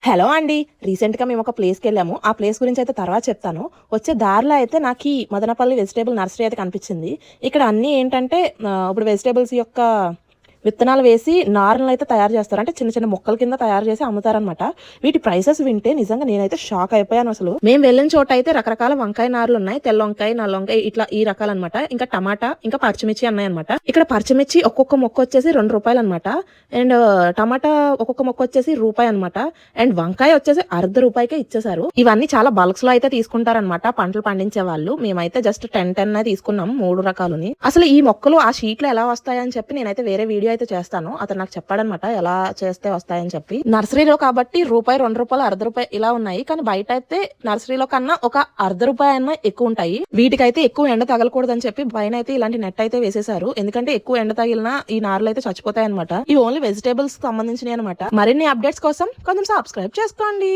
Hello అండి. రీసెంట్‌గా మేము ఒక ప్లేస్‌కెళ్ళాము. ఆ ప్లేస్ గురించి అయితే తర్వాత చెప్తాను. వచ్చే దారిలో అయితే నాకీ మదనపల్లి వెజిటబుల్ నర్సరీ అయితే కనిపించింది. ఇక్కడ అన్నీ ఏంటంటే ఇప్పుడు వెజిటబుల్స్ యొక్క విత్తనాలు వేసి నారులనైతే తయారు చేస్తారు. అంటే చిన్న చిన్న మొక్కల కింద తయారు చేసి అమ్ముతారనమాట. వీటి ప్రైసెస్ వింటే నిజంగా నేనైతే షాక్ అయిపోయాను అసలు. మేము వెళ్ళిన చోట అయితే రకరకాల వంకాయ నారులున్నాయి. తెల్ల వంకాయ, నల్ల వంకాయ ఇట్లా ఈ రకాలనమాట. ఇంకా టమాటా, ఇంకా పచ్చిమిర్చి ఉన్నాయన్నమాట. ఇక్కడ పచ్చిమిర్చి ఒక్కొక్క మొక్క వచ్చేసి ₹2 అనమాట. అండ్ టమాటా ఒక్కొక్క మొక్క వచ్చేసి రూపాయి అనమాట. అండ్ వంకాయ వచ్చేసి ₹1/2కే ఇచ్చేసారు. ఇవన్నీ చాలా బల్క్స్ లో అయితే తీసుకుంటారనమాట పంటలు పండించే వాళ్ళు. మేమైతే జస్ట్ 10 తీసుకున్నాం 3 రకాలని. అసలు ఈ మొక్కలు ఆ షీట్ లో ఎలా వస్తాయని చెప్పి నేనైతే వేరే వీడియో అయితే చేస్తాను. అతను నాకు చెప్పాడనమాట ఎలా చేస్తే వస్తాయని చెప్పి. నర్సరీలో కాబట్టి రూపాయి, ₹2, ₹1/2 ఇలా ఉన్నాయి. కానీ బయట అయితే నర్సరీలో కన్నా ఒక ₹1/2 అన్నా ఎక్కువ ఉంటాయి. వీటికైతే ఎక్కువ ఎండ తగలకూడదని చెప్పి పైన అయితే ఇలాంటి నెట్ అయితే వేసేసారు. ఎందుకంటే ఎక్కువ ఎండ తగిలినా ఈ నార్లు అయితే చచ్చిపోతాయి అనమాట. ఇవి ఓన్లీ వెజిటేబుల్స్ సంబంధించినవి అనమాట. మరిన్ని అప్డేట్స్ కోసం కొంచెం సబ్స్క్రైబ్ చేసుకోండి.